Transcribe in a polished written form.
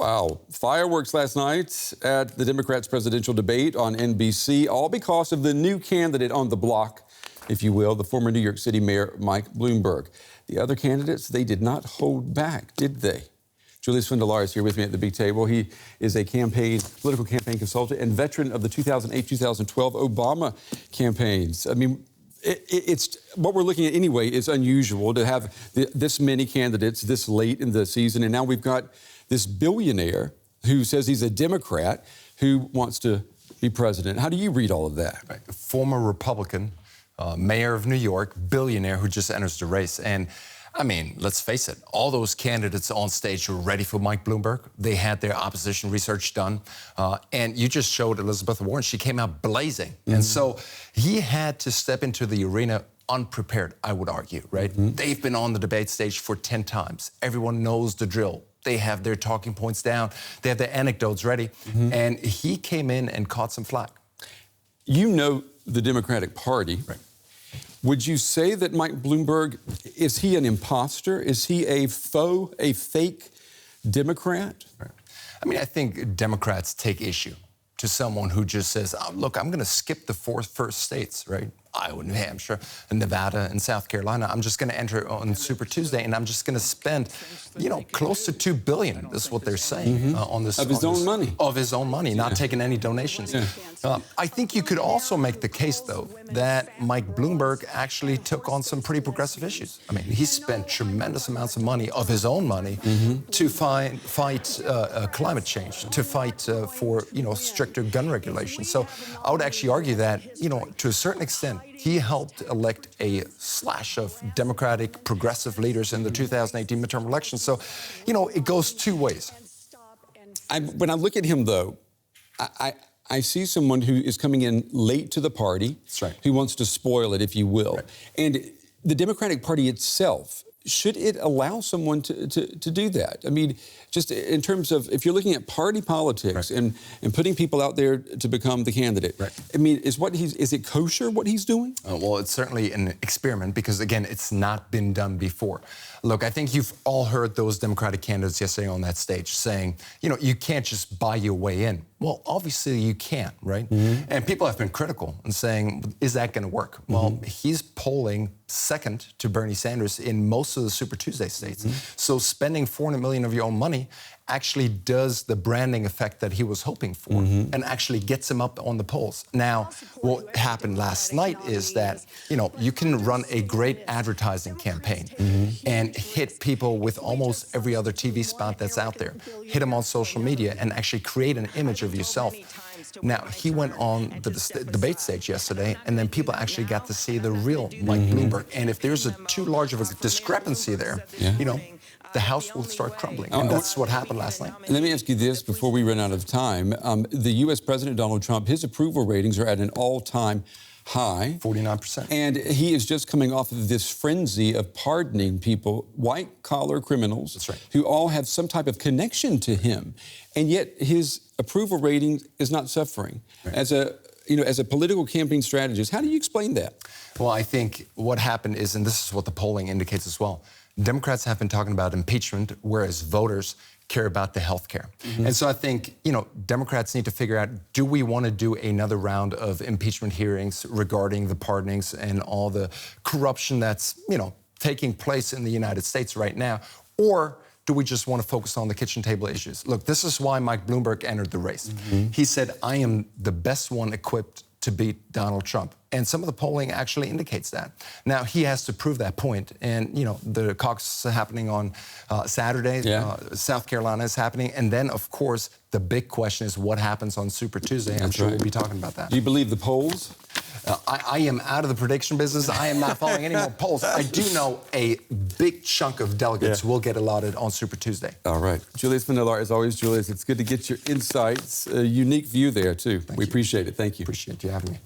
Wow. Fireworks last night at the Democrats' presidential debate on NBC, all because of the new candidate on the block, if you will, the former New York City Mayor, Mike Bloomberg. The other candidates, they did not hold back, did they? Julius from Laar is here with me at the big table. He is a political campaign consultant and veteran of the 2008-2012 Obama campaigns. I mean, it's what we're looking at anyway is unusual to have this many candidates this late in the season. And now we've got this billionaire who says he's a Democrat who wants to be president. How do you read all of that? Right. Former Republican, mayor of New York, billionaire who just enters the race. And I mean, let's face it, all those candidates on stage were ready for Mike Bloomberg. They had their opposition research done. And you just showed Elizabeth Warren. She came out blazing. Mm-hmm. And so he had to step into the arena unprepared, I would argue, right? Mm-hmm. They've been on the debate stage for 10 times. Everyone knows the drill. They have their talking points down. They have their anecdotes ready. Mm-hmm. And he came in and caught some flack. You know the Democratic Party. Right. Would you say that Mike Bloomberg, is he an imposter? Is he a faux, a fake Democrat? Right. I mean, I think Democrats take issue to someone who just says, oh, look, I'm going to skip the first states, right? Iowa, New Hampshire, and Nevada, and South Carolina. I'm just going to enter on Super Tuesday, and I'm just going to spend, close to $2 billion. This is what they're saying on this. Of his own money. Of his own money, not taking any donations. Yeah. I think you could also make the case, though, that Mike Bloomberg actually took on some pretty progressive issues. I mean, he spent tremendous amounts of money, of his own money, to fight climate change, to fight for, stricter gun regulations. So I would actually argue that, to a certain extent, he helped elect a slash of Democratic progressive leaders in the 2018 midterm election. So, it goes two ways. When I look at him, though, I see someone who is coming in late to the party, that's right, who wants to spoil it, if you will. Right. And the Democratic Party itself, should it allow someone to do that? I mean, just in terms of, if you're looking at party politics, right, and putting people out there to become the candidate, right, I mean, is it kosher what he's doing? Well, it's certainly an experiment because, again, it's not been done before. Look, I think you've all heard those Democratic candidates yesterday on that stage saying, you can't just buy your way in. Well, obviously you can't, right? Mm-hmm. And people have been critical and saying, is that going to work? Mm-hmm. Well, he's polling second to Bernie Sanders in most of the Super Tuesday states. Mm-hmm. So spending $400 million of your own money actually does the branding effect that he was hoping for, and actually gets him up on the polls. Now, what happened last night is that, you can run a great advertising campaign and hit people with almost every other TV spot that's out there, hit them on social media and actually create an image of yourself. Now, he went on the debate stage yesterday, and then people actually got to see the real Mike Bloomberg. And if there's too large of a discrepancy there, the house will start crumbling. And that's what happened last night. Let me ask you this before we run out of time. The U.S. President Donald Trump, his approval ratings are at an all-time high. 49%. And he is just coming off of this frenzy of pardoning people, white-collar criminals, that's right, who all have some type of connection to him. And yet his approval rating is not suffering. Right. As a political campaign strategist, how do you explain that? Well, I think what happened is, and this is what the polling indicates as well, Democrats have been talking about impeachment, whereas voters care about the health care. And so I think, Democrats need to figure out, do we want to do another round of impeachment hearings regarding the pardonings and all the corruption that's, taking place in the United States right now? Or do we just want to focus on the kitchen table issues? Look, this is why Mike Bloomberg entered the race. He said, I am the best one equipped to beat Donald Trump. And some of the polling actually indicates that. Now, he has to prove that point. And, the caucus is happening on Saturday. Yeah. South Carolina is happening. And then, of course, the big question is what happens on Super Tuesday. I'm sure we'll be talking about that. Do you believe the polls? I am out of the prediction business. I am not following any more polls. I do know a big chunk of delegates will get allotted on Super Tuesday. All right. Julius from Laar, as always, Julius, it's good to get your insights. A unique view there, too. We appreciate it. Thank you. Appreciate you having me.